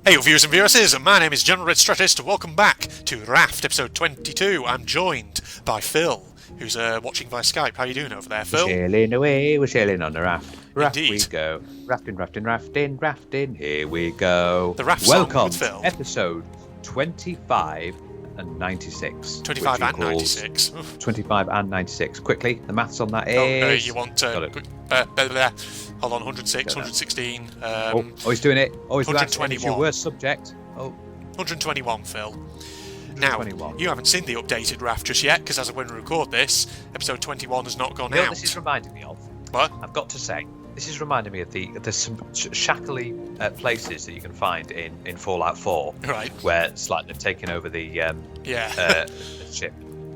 Hey viewers and viewresses, my name is General Red Strategist. Welcome back to Raft, episode 22. I'm joined by Phil, who's watching via Skype. How are you doing over there, Phil? Sailing away, we're sailing on the raft. Raft Indeed. we go. Rafting, rafting, rafting, rafting, here we go. The Raft song Welcome with Phil. to episode 25 and 96. 25 and 96. Oof. 25 and 96. Quickly, the maths on that is... Oh, no, you want... Got it. quick, hold on, 106, 116... he's doing it. He's 121. It's your worst subject. 121, Phil. Now, 121. you haven't seen the updated Raft just yet, because as of when we record this, episode 21 has not gone You know out. what this is reminding me of? What? I've got to say, this is reminding me of there's some shackly places that you can find in Fallout 4, Right. where it's like they're taking over the ship.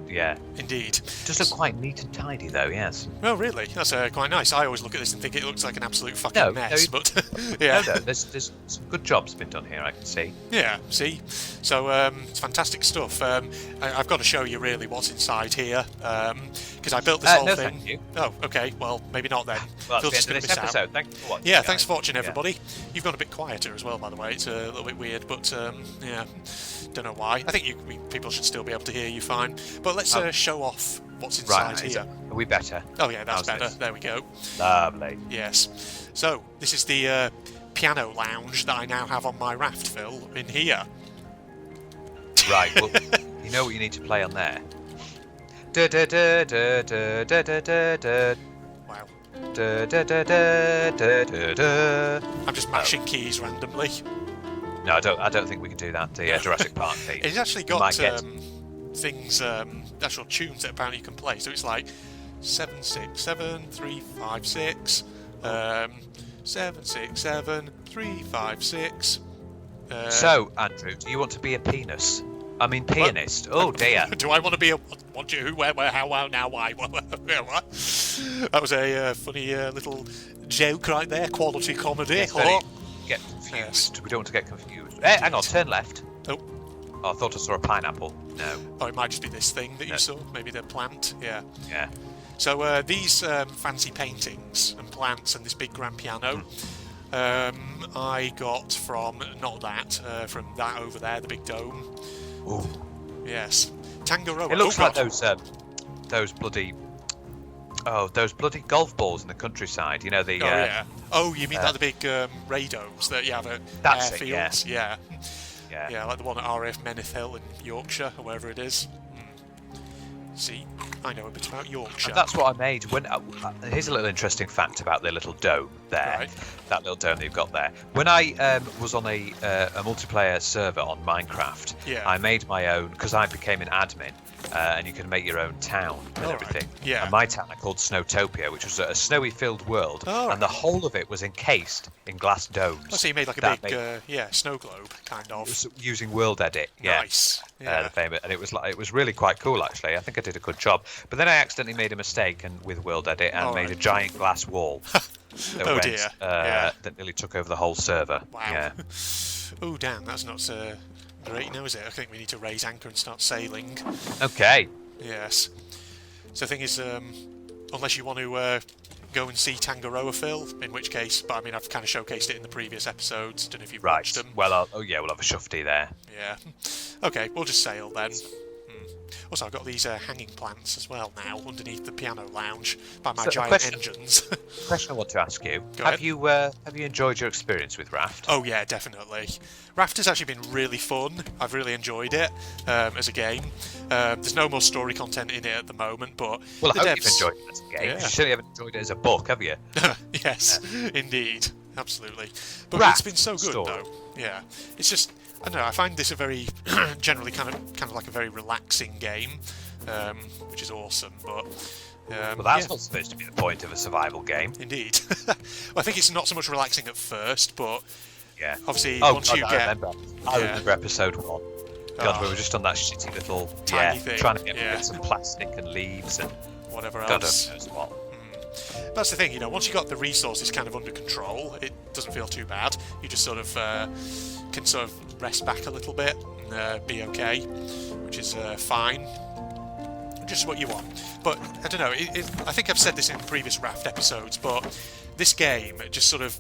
Yeah. Indeed. Does look quite neat and tidy, though. Yes. Well, really, that's quite nice. I always look at this and think it looks like an absolute fucking mess, but yeah. No, there's some good jobs been done here. I can see. Yeah, see? So, it's fantastic stuff. I've got to show you really what's inside here, because I built this whole no, thing. thank you. Oh, okay, well, maybe not then. Well, Phil's that's just the gonna end of this miss out. episode. Thanks for watching. Yeah, guys. thanks for watching, Yeah. everybody. You've gone a bit quieter as well, by the way. It's a little bit weird, but yeah, don't know why. I think people should still be able to hear you fine. But let's show off what's inside Right. here. Are we better? Oh yeah, that's How's better. this? There we go. Lovely. Yes. So, this is the piano lounge that I now have on my Raft, Phil, in here. Right. Well, you know what you need to play on there. Da da da da da da da da da. Wow. Da da da da da da da. I'm just mashing keys randomly. No, I don't think we can do that. The Jurassic Park theme. It's actually You might got get- things, actual tunes that apparently you can play. So it's like 7 6 7 3 5 6, 7 6 7 3 5 6. So, Andrew, do you want to be a pianist? Oh dear. Do I want to be a what? Who? Where? How? Now? Why? What? That was a funny little joke right there. Quality comedy. Yes, Oh. get confused. Yes. We don't want to get confused. Hey, hang on, turn left. Oh. Oh, I thought I saw a pineapple. No. Oh, it might just be this thing that you No. saw. Maybe the plant. Yeah. Yeah. So these fancy paintings and plants and this big grand piano, I got from from that over there, the big dome. Ooh. Yes, Tangaroa. It looks Oh, like God. those bloody golf balls in the countryside. You know the. Oh yeah. Oh, you mean like the big rados that you have at That's it, airfields? Yeah. Yeah. Yeah, like the one at RAF Meneth Hill in Yorkshire, or wherever it is. See, I know a bit about Yorkshire. And that's what I made. When here's a little interesting fact about the little dome there. Right. That little dome that you've got there. When I was on a multiplayer server on Minecraft, Yeah. I made my own because I became an admin, and you can make your own town and All right. everything. Yeah. And my town I called Snowtopia, which was a snowy-filled world, All and the right. whole of it was encased in glass domes. Oh, so you made like a That big, made- snow globe, kind of. using World Edit. Yeah. Nice. Yeah. The famous, and it was really quite cool actually. I think I did a good job, but then I accidentally made a mistake and with World Edit and All made right. a giant glass wall that Oh, went, dear. Yeah. that nearly took over the whole server. Wow. Yeah. Oh, damn, that's not great now, is it? I think we need to raise anchor and start sailing. Okay. Yes. So the thing is, unless you want to go and see Tangaroa, Phil, in which case, but I mean, I've kind of showcased it in the previous episodes. Don't know if you've Right. watched them. Well, we'll have a shufty there. Yeah. Okay, we'll just sail then. Also, I've got these hanging plants as well now underneath the piano lounge by my So, a giant question. engines. Question I want to ask you: Go Have ahead. you enjoyed your experience with Raft? Oh yeah, definitely. Raft has actually been really fun. I've really enjoyed it as a game. There's no more story content in it at the moment, but Well, the I hope devs... you've enjoyed it as a game. Yeah. You certainly haven't enjoyed it as a book, have you? Yes, indeed, absolutely. But Raft it's been so good story. though. Yeah, it's just I don't know. I find this a very generally kind of like a very relaxing game, which is awesome. But Well, that's not supposed to be the point of a survival game. indeed. Well, I think it's not so much relaxing at first, but Yeah. obviously Oh, once God, you I get remember. I Yeah. remember episode 1. God, Oh. we were just on that shitty little Tiny thing, trying to get yeah. bits of plastic and leaves and whatever God else. knows what. That's the thing, you know, once you've got the resources kind of under control, it doesn't feel too bad. You just sort of can sort of rest back a little bit and be okay, which is fine. Just what you want. But, I don't know, I think I've said this in previous Raft episodes, but this game just sort of...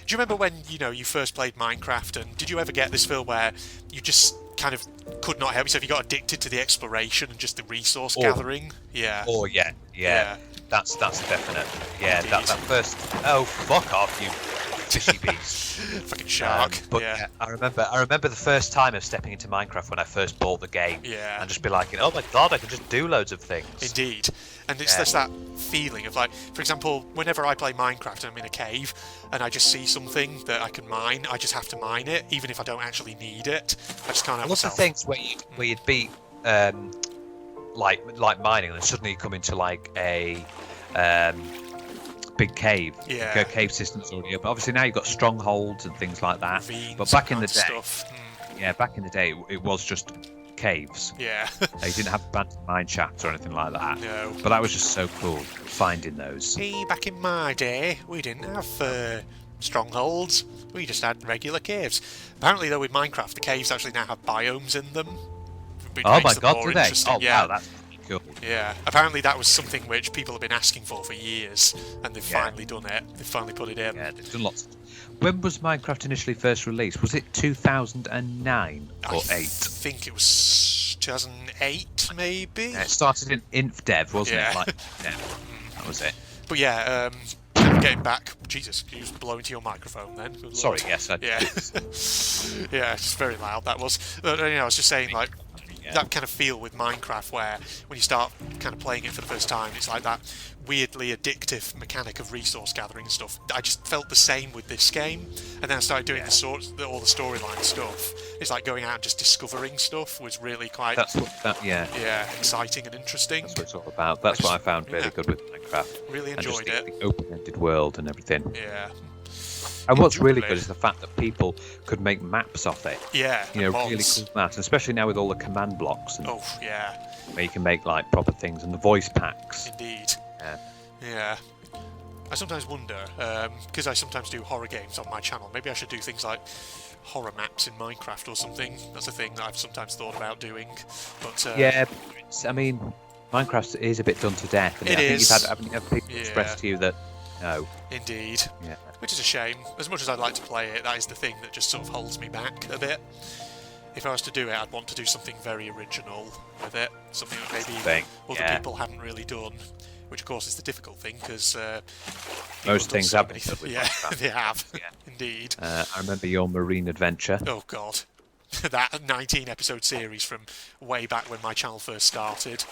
Do you remember when you first played Minecraft, and did you ever get this feel where you just kind of could not help yourself? You got addicted to the exploration and just the resource gathering. Yeah. Oh yeah. That's definite. Yeah, Indeed. that first. Oh, fuck off, you fishy beast. Fucking shark. But yeah, I remember the first time of stepping into Minecraft when I first bought the game. Yeah. And just be like, oh my god, I can just do loads of things. Indeed. And it's just that feeling of like, for example, whenever I play Minecraft and I'm in a cave and I just see something that I can mine, I just have to mine it, even if I don't actually need it. I just can't help Lots myself. of things where you'd be like mining, and suddenly you come into like a big cave. Yeah. Cave systems already up. Obviously now you've got strongholds and things like that. Ravines, but back in the day, stuff. back in the day, it was just caves. Yeah. You didn't have abandoned mine shafts or anything like that. No. But that was just so cool, finding those. See, back in my day, we didn't have strongholds. We just had regular caves. Apparently, though, with Minecraft, the caves actually now have biomes in them. Which Oh makes my them god, more do they? interesting. Oh Yeah. wow, that's cool. Yeah, apparently that was something which people have been asking for years, and they've finally done it. They've finally put it in. Yeah, they've done lots. When was Minecraft initially first released? Was it 2009 or 8? I think it was 2008, maybe. Yeah, it started in Inf Dev, wasn't Yeah. it? Like, yeah, that was it. But yeah, kind of getting back. Jesus, you just blow into your microphone then. Good Sorry, Lord. yes, I Yeah. Yeah, it's very loud. That was. But, I was just saying, like, that kind of feel with Minecraft where when you start kind of playing it for the first time, it's like that weirdly addictive mechanic of resource gathering and stuff. I just felt the same with this game, and then I started doing all the storyline stuff. It's like going out and just discovering stuff was really quite That's what exciting and interesting. That's what it's all about. That's what I found really good with Minecraft. Really And just enjoyed it. the open-ended world and everything. Yeah. And what's really Enjoyed good it. is the fact that people could make maps off it. Yeah. You know, mods. really cool maps, especially now with all the command blocks and Oh yeah. where you can make like proper things and the voice packs. Indeed. Yeah. Yeah. I sometimes wonder, because I sometimes do horror games on my channel, maybe I should do things like horror maps in Minecraft or something. That's a thing that I've sometimes thought about doing. But Yeah, I mean, Minecraft is a bit done to death. And It I think is. haven't you had people express to you that no. Indeed. Yeah. Which is a shame. As much as I'd like to play it, that is the thing that just sort of holds me back a bit. If I was to do it, I'd want to do something very original with it. Something that maybe other people haven't really done. Which, of course, is the difficult thing, because most things have been done with Yeah, Minecraft. they have. Yeah. Indeed. I remember your marine adventure. Oh, God. That 19-episode series from way back when my channel first started.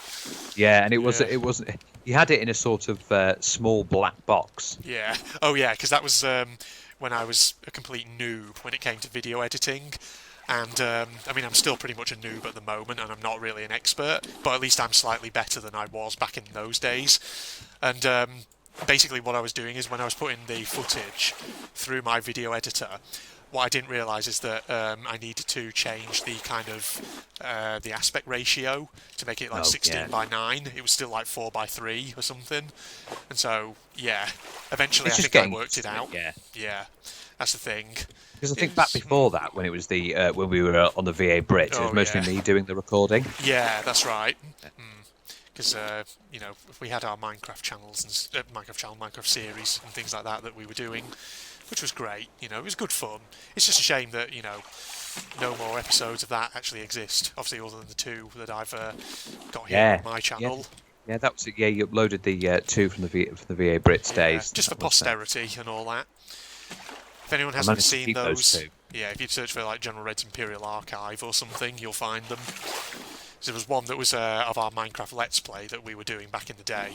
Yeah, and it was you had it in a sort of small black box. Yeah. Oh, yeah, because that was when I was a complete noob when it came to video editing. And, I mean, I'm still pretty much a noob at the moment, and I'm not really an expert, but at least I'm slightly better than I was back in those days. And basically what I was doing is when I was putting the footage through my video editor, what I didn't realise is that I needed to change the kind of the aspect ratio to make it like 16 by 9. It was still like 4 by 3 or something. And so, yeah, eventually I think I worked it out. Yeah, that's the thing. Because I think back before that, when it was the when we were on the VA Brit, it was mostly me doing the recording. Yeah, that's right. Because we had our Minecraft channels and Minecraft series and things like that we were doing, which was great. It was good fun. It's just a shame that no more episodes of that actually exist. Obviously, other than the 2 that I've got here on my channel. Yeah, that was it. Yeah, you uploaded the 2 from the VA Brits days. Just for posterity and all that. If anyone hasn't seen those, yeah, if you search for like General Red's Imperial Archive or something, you'll find them. So there was one that was of our Minecraft Let's Play that we were doing back in the day,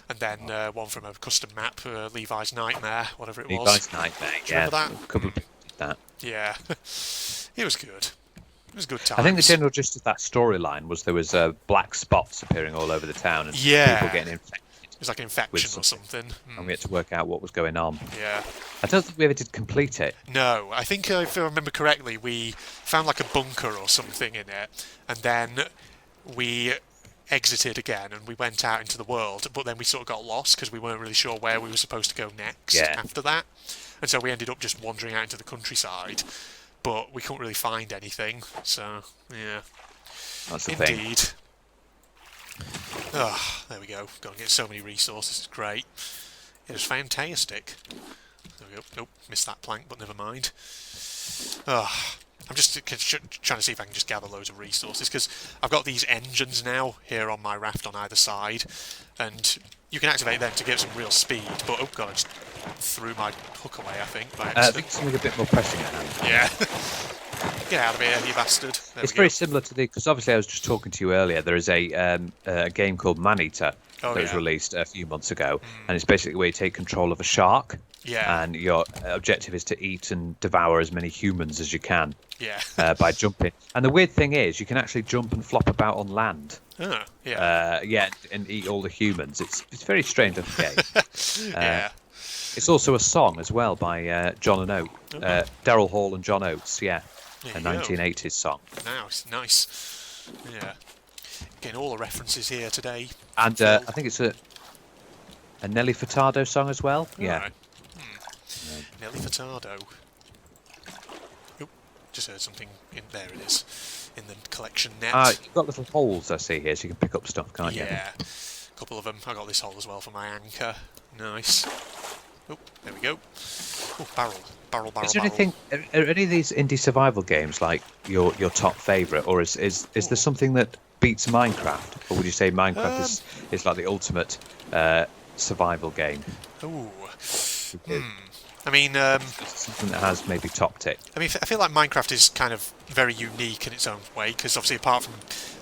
and then one from a custom map, Levi's Nightmare, whatever it was. Levi's Nightmare, Do you remember that? A couple of people did that. Yeah, it was good. It was good times. I think the general gist of that storyline was there was black spots appearing all over the town and people getting infected. It was like an infection or something. And we had to work out what was going on. Yeah. I don't think we ever did complete it. No, I think if I remember correctly, we found like a bunker or something in it, and then we exited again and we went out into the world, but then we sort of got lost because we weren't really sure where we were supposed to go next after that. And so we ended up just wandering out into the countryside, but we couldn't really find anything, so yeah. That's the thing. Indeed. Oh, there we go. Got to get so many resources. It's great. It was fantastic. There we go. Nope, missed that plank, but never mind. Oh, I'm just trying to see if I can just gather loads of resources, because I've got these engines now here on my raft on either side, and you can activate them to get some real speed, but oh god, I just threw my hook away, I think, by I think something a bit more pressing at hand. Yeah. Get out of here, you bastard. There It's we go. very similar to because obviously I was just talking to you earlier. There is a game called Maneater that was released a few months ago, and it's basically where you take control of a shark. Yeah. And your objective is to eat and devour as many humans as you can. Yeah. By jumping. And the weird thing is, you can actually jump and flop about on land. Oh, yeah. And eat all the humans. It's very strange little game. Yeah. It's also a song as well by John and Oates, Daryl Hall and John Oates. Yeah, a 1980s song. Nice. Yeah. Getting all the references here today. And I think it's a Nelly Furtado song as well. All Yeah. right. Nelly Furtado. Oop, just heard something in there. It is in the collection net. You've got little holes I see here, so you can pick up stuff, can't you? Yeah, a couple of them. I got this hole as well for my anchor. Nice. Oh, there we go. Oh, barrel. Is there anything? Are any of these indie survival games like your top favourite, or is there something that beats Minecraft, or would you say Minecraft is like the ultimate survival game? Oh. I mean, something that has maybe topped it. I feel like Minecraft is kind of very unique in its own way, because obviously apart from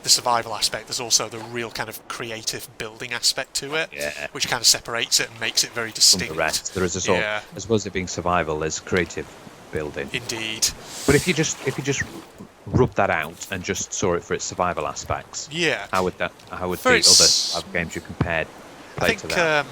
the survival aspect, there's also the real kind of creative building aspect to it, which kind of separates it and makes it very distinct. From the rest, there is a sort of, as well as it being survival, there's creative building. Indeed. But if you just rub that out and just saw it for its survival aspects, how would the other games you compared play to that?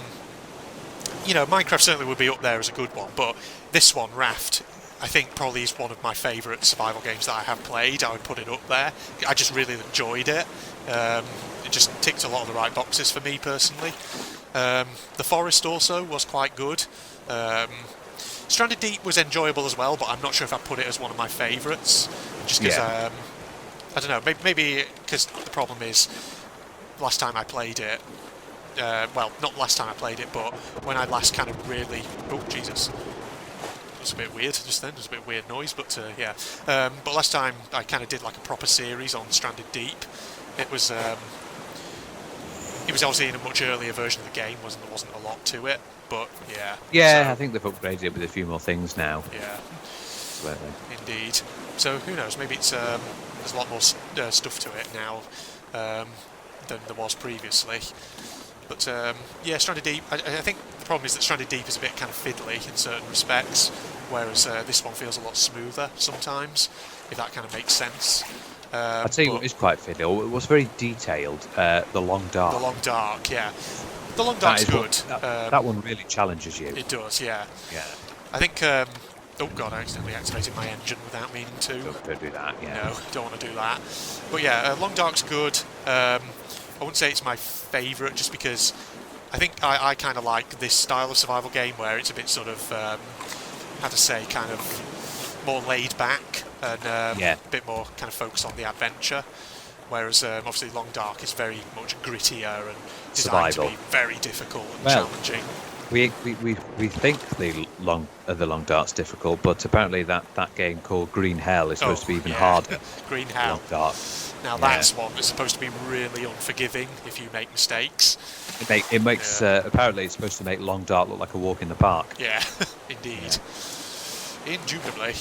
Minecraft certainly would be up there as a good one, but this one, Raft, I think probably is one of my favourite survival games that I have played. I would put it up there. I just really enjoyed it. It just ticked a lot of the right boxes for me personally. The Forest also was quite good. Stranded Deep was enjoyable as well, but I'm not sure if I put it as one of my favourites. Just because, I don't know, maybe because the problem is, last time I played it, well, not last time I played it, but when I last kind of really... Oh, Jesus. That was a bit weird just then. There was a bit weird noise, but yeah. But last time I kind of did like a proper series on Stranded Deep. It was obviously in a much earlier version of the game. There wasn't a lot to it, but yeah. Yeah, I think they've upgraded it with a few more things now. Yeah. Absolutely. Indeed. So who knows? Maybe it's there's a lot more stuff to it now than there was previously. But yeah, Stranded Deep, I think the problem is that Stranded Deep is a bit kind of fiddly in certain respects, whereas this one feels a lot smoother sometimes, if that kind of makes sense. I'd say what is quite fiddly, it was very detailed, The Long Dark. The Long Dark, yeah. The Long Dark's good. That one really challenges you. It does, yeah. Yeah. I think... oh god, I accidentally activated my engine without meaning to. Don't do that, yeah. No, don't want to do that. But yeah, Long Dark's good. I wouldn't say it's my favourite, just because I think I kind of like this style of survival game where it's a bit sort of, how to say, kind of more laid back and a bit more kind of focused on the adventure. Whereas obviously Long Dark is very much grittier and designed to be very difficult and challenging. We think the Long Dark's difficult, but apparently that game called Green Hell is supposed to be even harder. Green Hell. Long Dark. Now that's one that's supposed to be really unforgiving if you make mistakes. It makes apparently it's supposed to make Long Dark look like a walk in the park. Yeah, indeed. Yeah. Indubitably.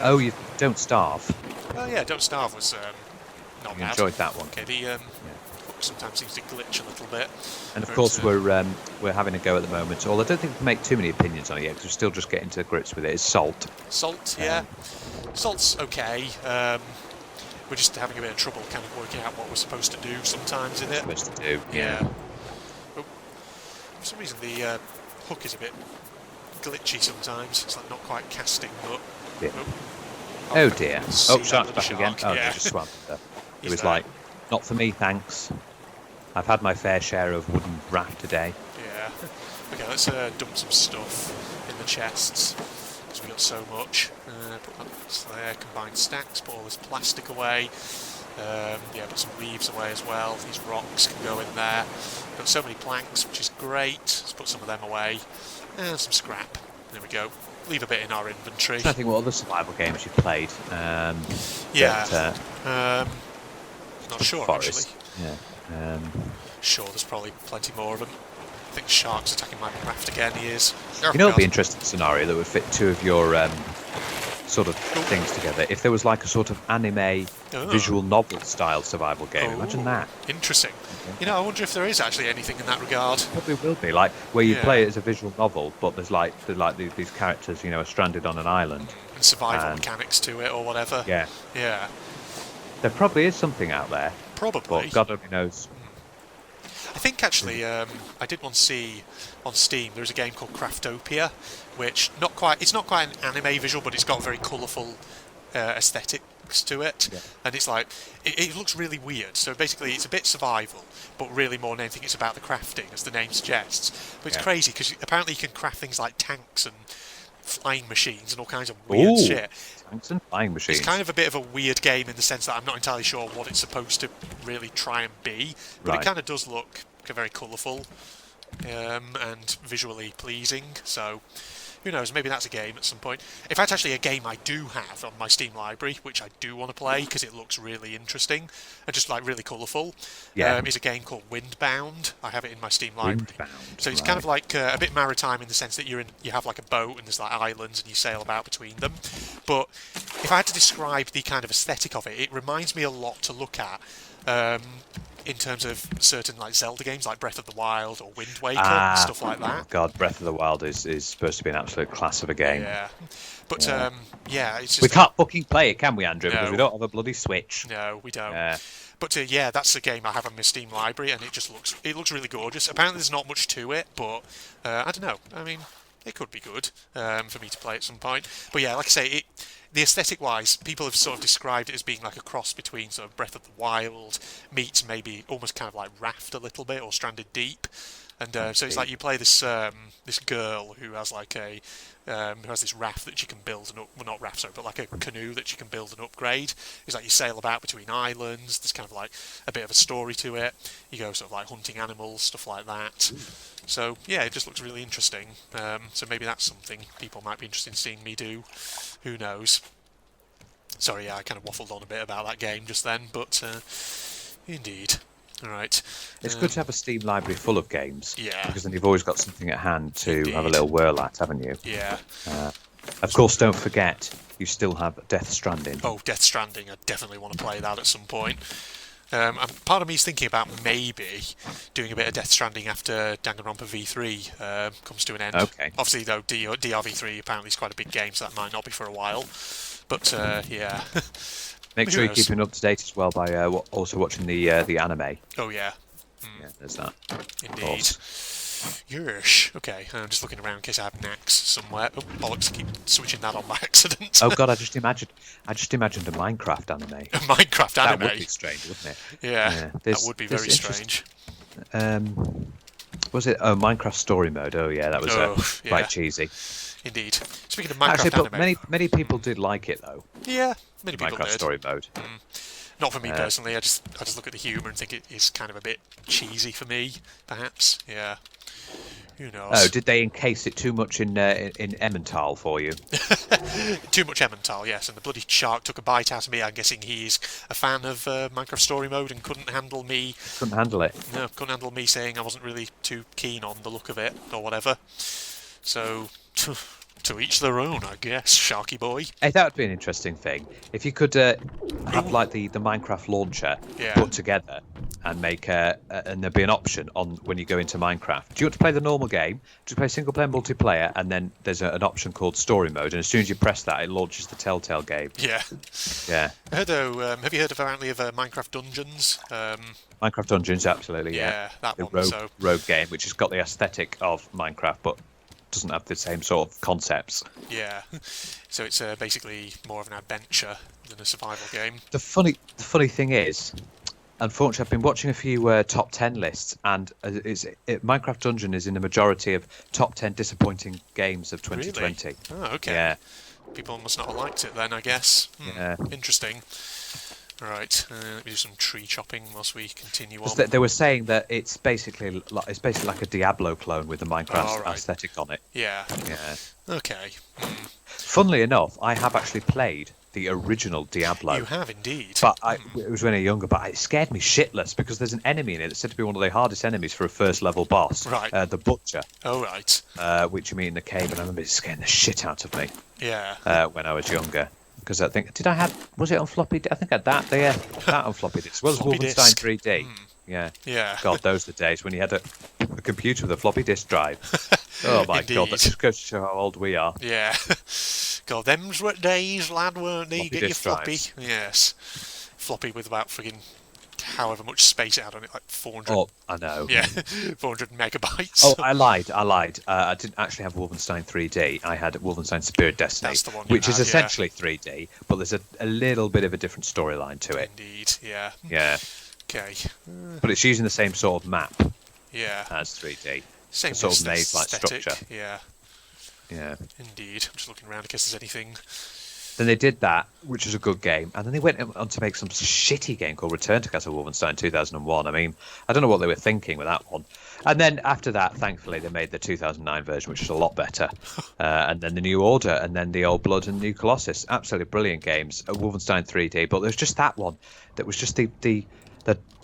Oh, you Don't Starve. Oh yeah, Don't Starve was not bad. Enjoyed that one. Okay, the hook sometimes seems to glitch a little bit. And of course we're having a go at the moment. Although I don't think we can make too many opinions on it yet because we're still just getting to grips with it. Is Salt. Salt, yeah. Salt's okay. We're just having a bit of trouble kind of working out what we're supposed to do sometimes in it. Supposed to do, yeah. Oh, for some reason the hook is a bit glitchy sometimes. It's like not quite casting, but... Yeah. Oh dear. Oh, shark's back again. Oh, yeah. He just swam there. It was like, not for me, thanks. I've had my fair share of wooden raft today. Yeah. Okay, let's dump some stuff in the chests, because we've got so much. Put that there, combined stacks, put all this plastic away. Yeah, put some leaves away as well. These rocks can go in there. Got so many planks, which is great. Let's put some of them away. And some scrap. There we go. Leave a bit in our inventory. I think what other survival games you've played. Yeah. Not sure, Forest. actually. Yeah. Sure, there's probably plenty more of them. I think sharks attacking my raft again. He is. You know, it'd be an interesting scenario that would fit two of your sort of things together. If there was like a sort of anime visual novel style survival game, imagine that. Interesting. You know, I wonder if there is actually anything in that regard. Probably will be, like where you play it as a visual novel, but there's like these characters, you know, are stranded on an island. And survival mechanics to it or whatever. Yeah. Yeah. There probably is something out there. Probably. But God only knows. I think actually, I did once see on Steam. There's a game called Craftopia, which it's not quite an anime visual, but it's got very colourful aesthetics to it, and it's like it looks really weird. So basically, it's a bit survival, but really more than anything, it's about the crafting, as the name suggests. But it's crazy because apparently you can craft things like tanks and flying machines and all kinds of weird shit. Tanks and flying machines. It's kind of a bit of a weird game in the sense that I'm not entirely sure what it's supposed to really try and be, but it kind of does look very colourful and visually pleasing, so who knows, maybe that's a game at some point. In fact, actually a game I do have on my Steam library, which I do want to play because it looks really interesting and just like really colourful, is a game called Windbound. I have it in my Steam library. So it's kind of like a bit maritime in the sense that you have like a boat and there's like islands and you sail about between them. But if I had to describe the kind of aesthetic of it, it reminds me a lot to look at in terms of certain like Zelda games like Breath of the Wild or Wind Waker, stuff like that. God, Breath of the Wild is supposed to be an absolute class of a game. Yeah. But it's just... We can't fucking play it, can we, Andrew? No. Because we don't have a bloody Switch. No, we don't. But that's the game I have on my Steam library, and it looks really gorgeous. Apparently there's not much to it, but I don't know. I mean, it could be good for me to play at some point. But yeah, like I say, the aesthetic-wise, people have sort of described it as being like a cross between sort of Breath of the Wild meets maybe almost kind of like Raft a little bit, or Stranded Deep. And so it's like you play this this girl who has like who has this raft that she can build not raft, sorry, but like a canoe that she can build and upgrade. It's like you sail about between islands. There's kind of like a bit of a story to it. You go sort of like hunting animals, stuff like that. So yeah, it just looks really interesting. So maybe that's something people might be interested in seeing me do. Who knows? Sorry, I kind of waffled on a bit about that game just then, but indeed. All right. It's good to have a Steam library full of games. Yeah. Because then you've always got something at hand to have a little whirl at, haven't you? Yeah. Of course, don't forget, you still have Death Stranding. Oh, Death Stranding. I definitely want to play that at some point. And part of me is thinking about maybe doing a bit of Death Stranding after Danganronpa V3 comes to an end. Okay. Obviously, though, DRV3 apparently is quite a big game, so that might not be for a while. But, yeah. Make sure you're keeping up to date as well by also watching the anime. Oh, yeah. Yeah, there's that. Indeed. Yes. Okay, I'm just looking around in case I have Nax somewhere. Oh, bollocks, I keep switching that on by accident. Oh god, I just imagined a Minecraft anime. A Minecraft anime? That would be strange, wouldn't it? Yeah, that would be very strange. Was it? Oh, Minecraft Story Mode. Oh yeah, that was quite cheesy. Indeed. Speaking of Minecraft anime... many people did like it though. Yeah, many people Minecraft did. Story Mode. Not for me personally. I just look at the humour and think it is kind of a bit cheesy for me, perhaps. Yeah. Who knows? Oh, did they encase it too much in Emmental for you? Too much Emmental, yes. And the bloody shark took a bite out of me. I'm guessing he's a fan of Minecraft Story Mode and couldn't handle me. Couldn't handle it. No, couldn't handle me saying I wasn't really too keen on the look of it or whatever. So. To each their own, I guess, Sharky boy. Hey, that would be an interesting thing. If you could have like the Minecraft launcher put together and make and there'd be an option on when you go into Minecraft. Do you want to play the normal game? Do you play single player, multiplayer, and then there's an option called Story Mode, and as soon as you press that, it launches the Telltale game. Yeah. Yeah. I heard though. Have you heard apparently of Minecraft Dungeons? Minecraft Dungeons, absolutely. Yeah, that the one. rogue game, which has got the aesthetic of Minecraft, but doesn't have the same sort of concepts. Yeah, so it's basically more of an adventure than a survival game. The funny thing is, unfortunately, I've been watching a few top 10 lists, and Minecraft Dungeon is in the majority of top 10 disappointing games of 2020. Really? Oh, okay. Yeah. People must not have liked it then, I guess. Yeah. Interesting. Right. Let me do some tree chopping whilst we continue on. They were saying that it's basically like a Diablo clone with the Minecraft right. aesthetic on it. Yeah. Yeah. Okay. Funnily enough, I have actually played the original Diablo. You have indeed. But it was when I was younger, but it scared me shitless because there's an enemy in it that's said to be one of the hardest enemies for a first level boss. Right. The Butcher. Oh, right. Which you meet in the cave, and I remember it scaring the shit out of me. Yeah. When I was younger. Because I think, was it on floppy? I think I had that there. That on floppy disk. Well, it was Wolfenstein 3D. Yeah. Yeah. God, those are the days when you had a computer with a floppy disk drive. Oh my God, that just goes to show how old we are. Yeah. God, them's were days, lad, weren't they? Floppy Get your disk floppy. drives. Yes. Floppy with about friggin' however much space it had on it, like 400. Oh, I know. Yeah, 400 megabytes. Oh, I lied. I didn't actually have Wolfenstein 3D. I had Wolfenstein Spirit Destiny, That's the one you which is had, essentially 3D, but there's a little bit of a different storyline to it. Indeed, yeah. Yeah. Okay. But it's using the same sort of map Yeah. as 3D. Same sort of maze-like aesthetic. structure. Yeah. Yeah. Indeed. I'm just looking around in case there's anything. Then they did that, which was a good game, and then they went on to make some shitty game called Return to Castle Wolfenstein 2001. I mean, I don't know what they were thinking with that one. And then after that, thankfully, they made the 2009 version, which was a lot better. And then the New Order, and then the Old Blood and New Colossus. Absolutely brilliant games. Wolfenstein 3D, but there's just that one that was just the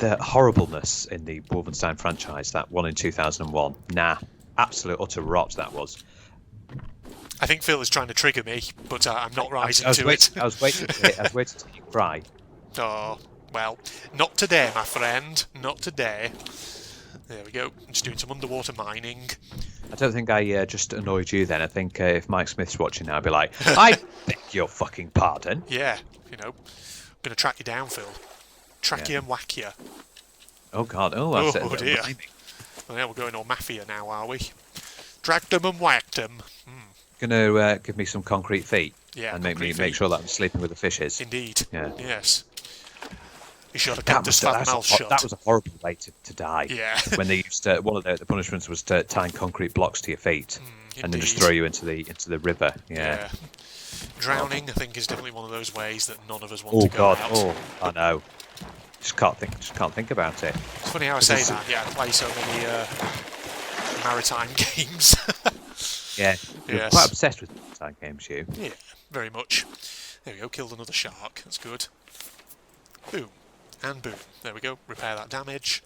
horribleness in the Wolfenstein franchise. That one in 2001. Nah, absolute utter rot that was. I think Phil is trying to trigger me, but I'm not rising to it. I was waiting to you cry. Oh, well, not today, my friend. Not today. There we go. I'm just doing some underwater mining. I don't think I just annoyed you then. I think if Mike Smith's watching now, I'd be like, I beg your fucking pardon. Yeah, I'm going to track you down, Phil. Track you and whack you. Oh, God. Oh, that's dear. Well, yeah, we're going all mafia now, are we? Dragged them and whacked them. Going to give me some concrete feet. Yeah, and make sure that I'm sleeping with the fishes. Indeed. Yeah. Yes. You should have kept his fat mouth shut. That was a horrible way to die. Yeah. When they used to, one of the punishments was to tie concrete blocks to your feet and then just throw you into the river. Yeah. Drowning, I think, is definitely one of those ways that none of us want to go out. Oh, I know. Just can't think about it. It's funny how I say that. Yeah, I play so many maritime games. Yeah, you're quite obsessed with maritime games, you. Yeah, very much. There we go, killed another shark. That's good. Boom. And boom. There we go. Repair that damage.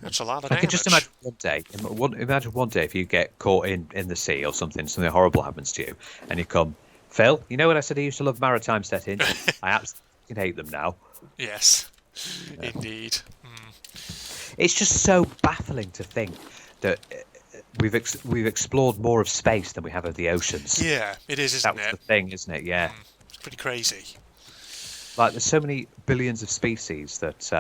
That's a lot of damage. I can just imagine one day if you get caught in the sea or something horrible happens to you, and you come, Phil, you know what I said I used to love maritime settings? I absolutely hate them now. Yes, indeed. It's just so baffling to think that we've explored more of space than we have of the oceans. Yeah, it is, isn't it? That's the thing, isn't it? Yeah. It's pretty crazy. Like, there's so many billions of species that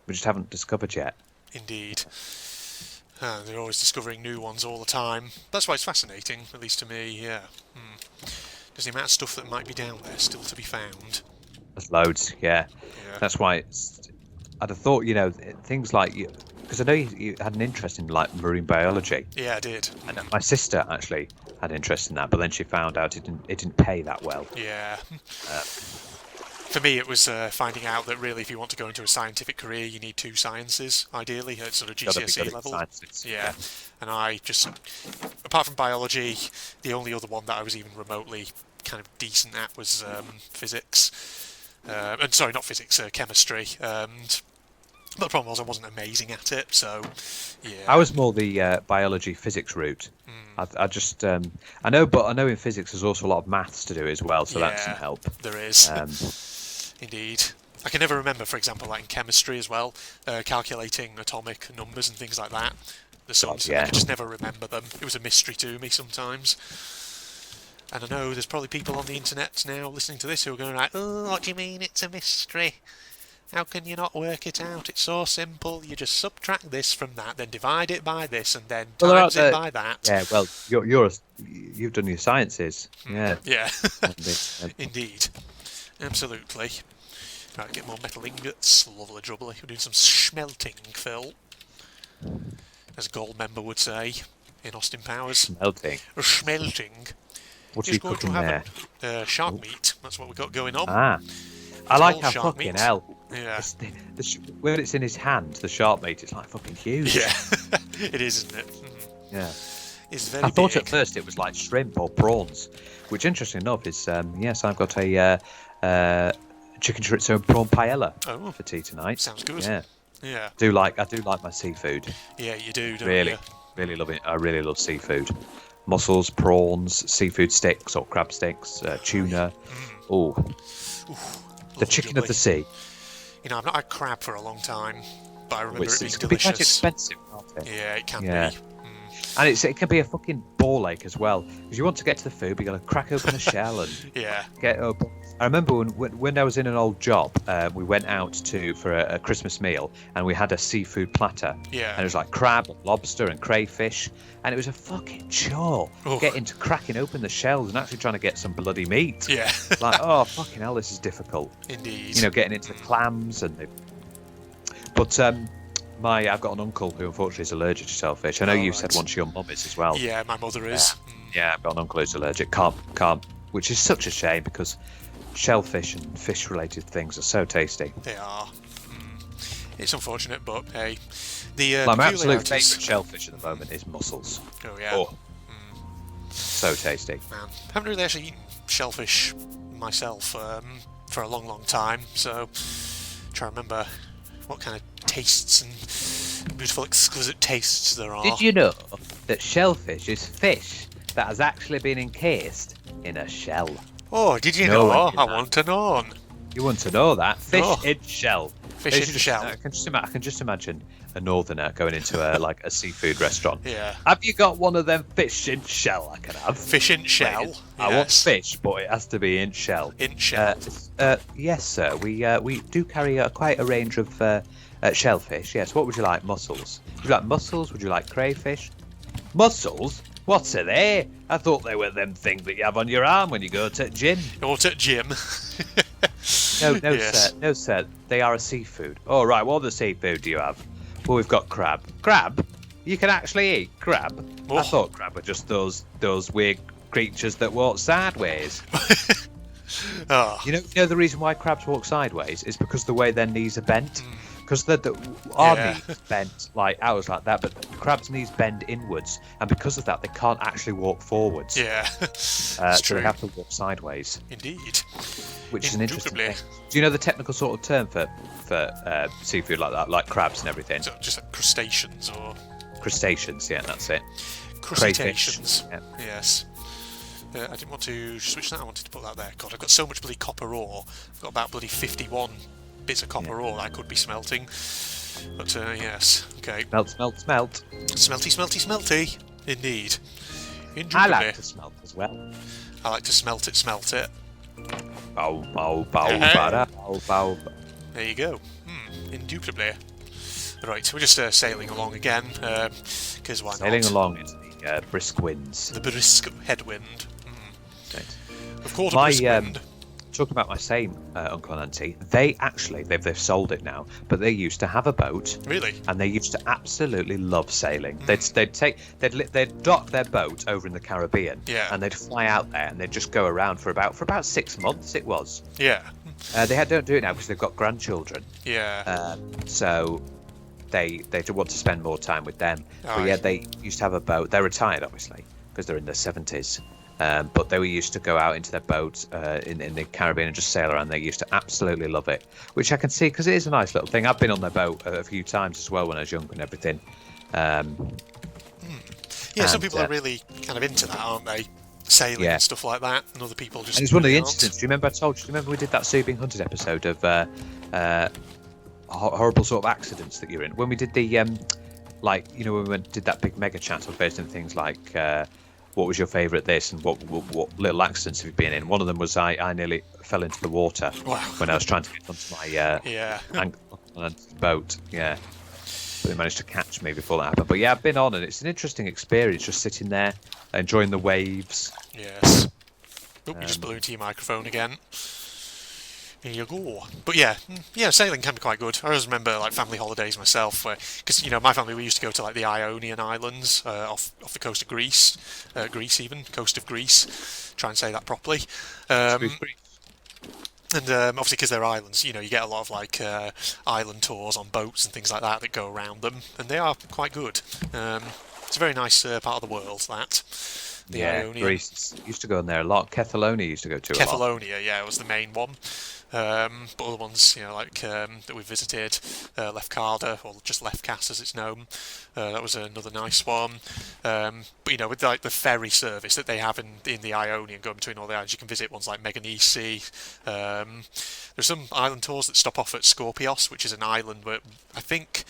we just haven't discovered yet. Indeed. They're always discovering new ones all the time. That's why it's fascinating, at least to me, yeah. There's the amount of stuff that might be down there still to be found. There's loads, yeah. That's why I'd have thought, things like... Because I know you had an interest in like marine biology. Yeah, I did. And my sister actually had an interest in that, but then she found out it didn't pay that well. Yeah. For me, it was finding out that really, if you want to go into a scientific career, you need 2 sciences, ideally, at sort of GCSE level. Yeah. And I just, apart from biology, the only other one that I was even remotely kind of decent at was physics. And sorry, not physics, chemistry. But the problem was I wasn't amazing at it, so yeah. I was more the biology physics route. I just I know in physics there's also a lot of maths to do as well, so that doesn't help. There is. Indeed. I can never remember, for example, like in chemistry as well, calculating atomic numbers and things like that. The sums, I could just never remember them. It was a mystery to me sometimes. And I know there's probably people on the internet now listening to this who are going like, oh, what do you mean it's a mystery? How can you not work it out? It's so simple. You just subtract this from that, then divide it by this, and then times it by that. Yeah, well, you've done your sciences. Yeah. Yeah. Indeed. Absolutely. Right, get more metal ingots. Lovely jubbly. We're doing some smelting, Phil. As a gold member would say in Austin Powers. Smelting. Smelting. What are you cooking there? Shark meat. That's what we've got going on. Ah. I like all how shark fucking meat. hell. Yeah. When it's in his hand, the shark meat, it's like fucking huge. Yeah. It is, isn't it? Yeah. It's very I thought big. at first it was like shrimp or prawns, which, interesting enough, is yes, I've got a chicken chorizo and prawn paella Oh, for tea tonight. sounds good. Yeah, Yeah. I do like my seafood. Yeah, you do, don't Really, you? really love it. I really love seafood. Mussels, prawns, seafood sticks or crab sticks, tuna. Oh, the chicken of the sea. You know, I've not had crab for a long time, but I remember it being It can be quite delicious. expensive, can't it? Yeah, it can Yeah. be. And it can be a fucking ball ache as well, because you want to get to the food, but you got to crack open a shell and Yeah. get up. I remember when I was in an old job, we went out for a Christmas meal, and we had a seafood platter. Yeah. And it was like crab, and lobster, and crayfish, and it was a fucking chore Oh. getting to cracking open the shells and actually trying to get some bloody meat. Yeah. Like, oh fucking hell, this is difficult. Indeed. You know, getting into the clams and the. But I've got an uncle who unfortunately is allergic to shellfish. I know you said once your mum is as well. Yeah, my mother is. Yeah, I've got an uncle who's allergic. Can't, which is such a shame because shellfish and fish-related things are so tasty. They are. It's unfortunate, but hey. The My absolute peculiarities- favourite shellfish at the moment is mussels. Oh, yeah. Oh, so tasty. Man, I haven't really actually eaten shellfish myself for a long, long time, so try to remember what kind of tastes and beautiful, exquisite tastes there are. Did you know that shellfish is fish that has actually been encased in a shell? Oh, did you No know? one did I that. want to know. You want to know that? Fish Oh. in shell. Fish in shell. I can just imagine a northerner going into a seafood restaurant. Yeah. Have you got one of them fish in shell I can have? Fish in shell. I want Yes. fish, but it has to be in shell. In shell. Yes, sir. We do carry quite a range of shellfish. Yes. What would you like? Mussels. Would you like mussels? Would you like crayfish? Mussels? What are they? I thought they were them things that you have on your arm when you go to the gym. Or to Jim. No, Yes. sir. No, sir. They are a seafood. All right. What other seafood do you have? Well, we've got crab. Crab? You can actually eat crab? Oh. I thought crab were just those weird creatures that walk sideways. Oh, You know the reason why crabs walk sideways is because the way their knees are bent. Because our Yeah. knees bent like ours like that, but crabs' knees bend inwards, and because of that, they can't actually walk forwards. yeah. So It's they true. have to walk sideways, Indeed. which is an interesting Indubitably. thing. Do you know the technical sort of term for seafood like that, like crabs and everything? So just like crustaceans or Crustaceans, yeah, that's it. crustaceans. Yeah. Yes. I didn't want to switch that. I wanted to put that there. God, I've got so much bloody copper ore. I've got about bloody 51 bits of copper ore that I could be smelting. But yes, okay. Smelt, smelt, smelt. Smelty, smelty, smelty. Indeed. I Indubitably. like to smelt as well. I like to smelt it, smelt it. Bow, bow, bow, Hey. bada, bow, bow. There you go. Indubitably. Right, we're just sailing along again, because why Sailing not? along into the brisk winds. The brisk headwind. Right. Of course, a My brisk wind. talking about my same uncle and auntie, they've sold it now, but they used to have a boat, Really? and they used to absolutely love sailing. They'd dock their boat over in the Caribbean, Yeah. and they'd fly out there, and they'd just go around for about 6 months. It was. Yeah. Don't do it now because they've got grandchildren, Yeah. so they want to spend more time with them. But Aye. yeah, they used to have a boat. They're retired, obviously, because they're in their 70s. But they were used to go out into their boat in the Caribbean and just sail around. They used to absolutely love it, which I can see because it is a nice little thing. I've been on their boat a few times as well when I was young and everything. Yeah, some and, people are really kind of into that, aren't they? Sailing Yeah. and stuff like that, and other people just. And it's one of the really aren't. incidents. Do you remember I told you? Do you remember we did that Sue Being Hunted episode of horrible sort of accidents that you're in? When we did the when we did that big mega chat of based on things like what was your favourite this and what little accidents have you been in? One of them was I nearly fell into the water Wow. when I was trying to get onto my Yeah. boat. Yeah. But they managed to catch me before that happened. But yeah, I've been on, and it's an interesting experience just sitting there, enjoying the waves. Yes. Oh, you just blew into your microphone again. Here you go. But yeah, sailing can be quite good. I always remember like family holidays myself, because my family we used to go to like the Ionian Islands off the coast of Greece, coast of Greece. Try and say that properly. And obviously, because they're islands, you get a lot of like island tours on boats and things like that that go around them, and they are quite good. It's a very nice part of the world, that the Yeah, Ionian. Greece used to go in there a lot. Kefalonia used to go to a lot. Kefalonia, yeah, was the main one. But other ones, like that we visited, Lefkada, or just Lefkas as it's known, that was another nice one. But with like the ferry service that they have in the Ionian, going between all the islands, you can visit ones like Meganisi. There's some island tours that stop off at Skorpios, which is an island where I think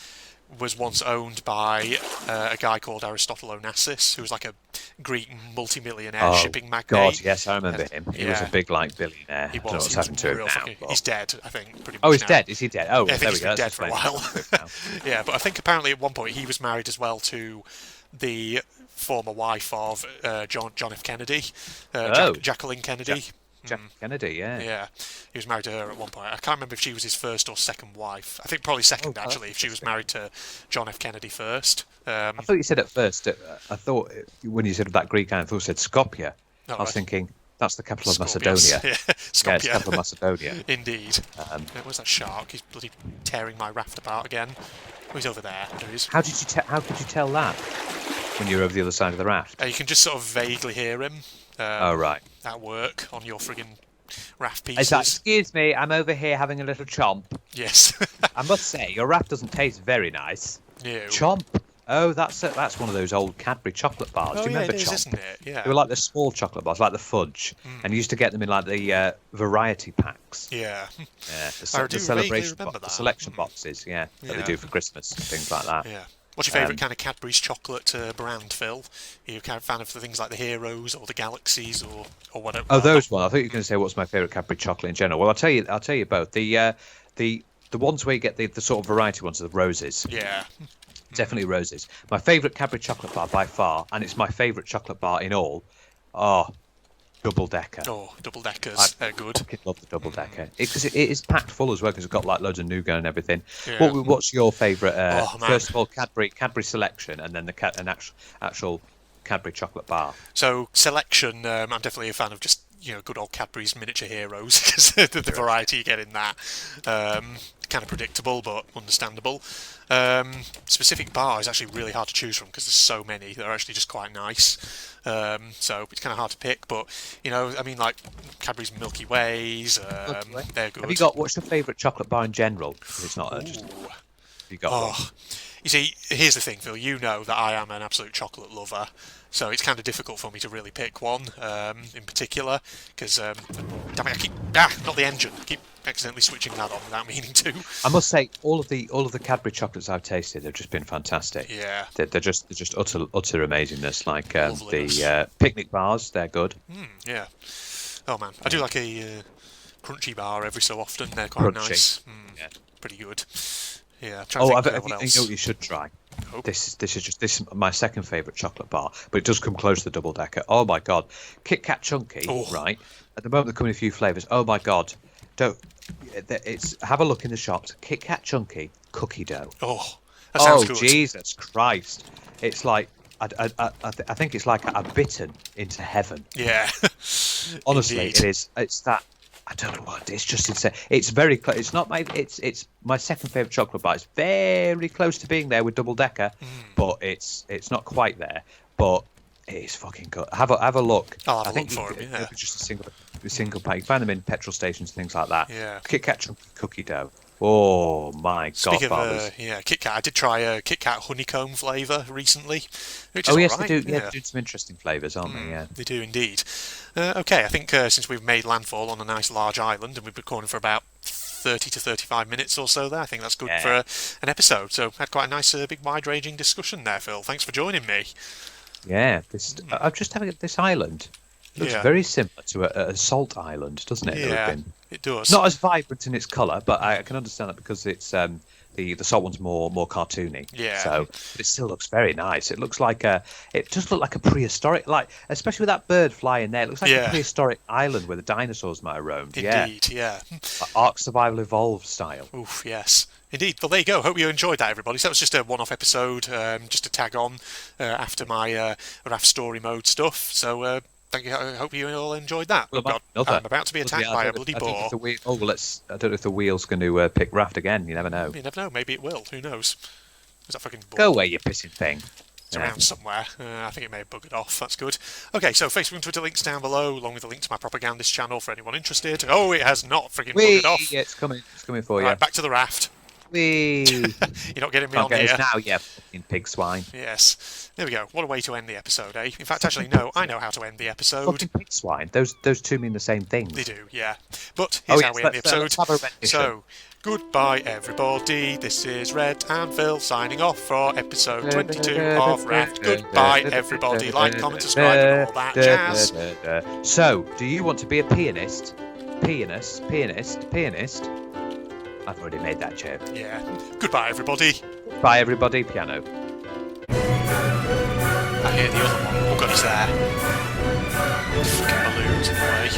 was once owned by a guy called Aristotle Onassis, who was like a Greek multimillionaire Oh shipping magnate. God, yes, I remember him. He was a Yeah. big billionaire. He I don't know was. what's He was happened to him real now. fucking. but- He's dead, I think. Pretty much. Oh, he's now. dead. Is he dead? Oh, Yeah, I think there we he's go. been That's dead for a explains while. it now. Yeah, but I think apparently at one point he was married as well to the former wife of John F. Kennedy, Oh. Jacqueline Kennedy. Jack Kennedy, yeah. Yeah, he was married to her at one point. I can't remember if she was his first or second wife. I think probably second, Oh, actually, if she was married to John F. Kennedy first. I thought you said at first. I thought when you said that Greek, I thought you said Skopje. Oh, I was right. thinking that's the capital of Scorpius. Macedonia. Yeah, Yeah, it's the Skopje. capital of Macedonia. Indeed. Um, Where's that shark? He's bloody tearing my raft apart again. Oh, he's over there. There he is. How did you How could you tell that when you were over the other side of the raft? You can just sort of vaguely hear him. Oh right. At work on your friggin' raft It's pieces. like, excuse me, I'm over here having a little chomp. Yes. I must say, your raft doesn't taste very nice. Ew. Chomp. Oh, that's one of those old Cadbury chocolate bars. Oh, Do you yeah, remember it is, Chomp? isn't it? Yeah. They were like the small chocolate bars, like the fudge, and you used to get them in like the variety packs. Yeah. Yeah, I the do vaguely celebration, remember the that. selection boxes. Yeah, that they Yeah. do for Christmas, things like that. Yeah. What's your favourite kind of Cadbury's chocolate brand, Phil? Are you a kind of fan of the things like the Heroes or the Galaxies or whatever? Oh, those ones. I thought you were going to say what's my favourite Cadbury chocolate in general. Well, I'll tell you both. The ones where you get the sort of variety ones are the roses. Yeah. Definitely roses. My favourite Cadbury chocolate bar by far, and it's my favourite chocolate bar in all. Oh, double decker. Oh, double deckers. They're good. I love the double decker because it is packed full as well because it's got like loads of nougat and everything. Yeah. What's your favourite? Oh, man. First of all, Cadbury selection, and then an actual Cadbury chocolate bar. So selection, I'm definitely a fan of just good old Cadbury's miniature heroes because the variety you get in that. Kind of predictable but understandable. Specific bar is actually really hard to choose from because there's so many. They're actually just quite nice. So it's kind of hard to pick. But I mean, like Cadbury's Milky Ways, they're good. What's your favourite chocolate bar in general? 'Cause it's not just. Ooh. Have you got one? Oh, you see, here's the thing, Phil. You know that I am an absolute chocolate lover, so it's kind of difficult for me to really pick one in particular. Because, damn it, I keep not the engine. I keep accidentally switching that on without meaning to. I must say, all of the Cadbury chocolates I've tasted have just been fantastic. Yeah. They're just utter amazingness. Like the Loveliness. picnic bars, they're good. Yeah. Oh man, I do like a crunchy bar every so often. They're quite Crunchy. nice. Yeah. Pretty good. Yeah. I'm trying to think you what know else. what you should try. Oh. This is my second favourite chocolate bar, but it does come close to the double decker. Oh my god, Kit Kat Chunky, Oh. right? At the moment, they're coming in a few flavours. Oh my god, have a look in the shops. Kit Kat Chunky cookie dough. Oh, that sounds Oh good. Jesus Christ! It's like I think it's like I've bitten into heaven. Yeah. Honestly, Indeed. it is. It's that. I don't know what. It's just insane. It's very close. It's not my. It's my second favorite chocolate bar. It's very close to being there with double decker, but it's not quite there. But it is fucking good. Have a look. I'll have I a think look for 'em, yeah. It's just a single pack. You find them in petrol stations, things like that. Yeah. Kit Kat Chunky cookie dough. Oh my Speaking of godfathers. Kit Kat, I did try a Kit Kat honeycomb flavour recently, which is Oh yes, alright. they do. Yeah, they do some interesting flavours, aren't they? Yeah. They do indeed. Okay, I think since we've made landfall on a nice large island and we've been recording for about 30 to 35 minutes or so there, I think that's good for an episode. So had quite a nice, big, wide-ranging discussion there, Phil. Thanks for joining me. Yeah, I'm just having this island. Looks Yeah. very similar to a salt island, doesn't it? that we've Yeah, been- it does. Not as vibrant in its colour, but I can understand that because it's the salt one's more cartoony. Yeah. So but it still looks very nice. It looks like it just looked like a prehistoric, like especially with that bird flying there. It looks like Yeah. a prehistoric island where the dinosaurs might have roamed. Indeed, yeah. Like Ark Survival Evolved style. Oof, yes. Indeed. Well, there you go. Hope you enjoyed that, everybody. So that was just a one-off episode, just to tag on after my Raft story mode stuff. So thank you. I hope you all enjoyed that. Well, Oh God, another. I'm about to be attacked by a bloody boar. Oh, I don't know if the wheel's going to pick Raft again. You never know. You never know. Maybe it will. Who knows? Who's that fucking boar? Go away, you pissing thing. It's around somewhere. I think it may have buggered off. That's good. Okay, so Facebook and Twitter links down below, along with the link to my propagandist channel for anyone interested. Oh, it has not freaking buggered off. Yeah, it's coming. It's coming for you. Right, back to the raft. Whee! You're not getting me Can't on get here. us now, yeah, fucking pig swine. Yes. There we go. What a way to end the episode, eh? In fact, actually, no. I know how to end the episode. Fucking pig swine. Those two mean the same thing. They do, yeah. But here's how we end the episode. Let's have a rendition. So, goodbye, everybody. This is Red and Phil signing off for episode 22 of Raft. Goodbye, everybody. Like, comment, subscribe, and all that jazz. So, do you want to be a pianist? Pianist? I've already made that joke. Yeah. Goodbye, everybody. Bye, everybody. Piano. I hear the other one. Oh, God, he's there. Fucking balloons in the way.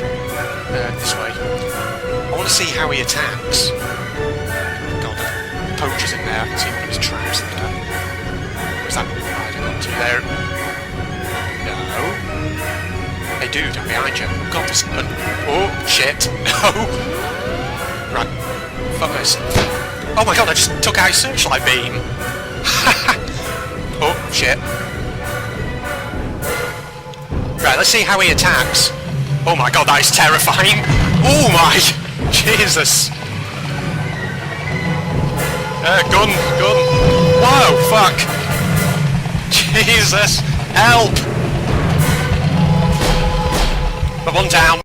This way. I want to see how he attacks. God, the poacher's in there. I can see one of his traps in there. Where's that riding up to there? No. Hey, dude, I'm behind you. Oh, God, this... Oh, shit. No. Right. Fuckers. Oh my God, I just took out his searchlight beam. Oh, shit. Right, let's see how he attacks. Oh my God, that is terrifying. Oh my... Jesus. Gun. Whoa, fuck. Jesus. Help. The one down.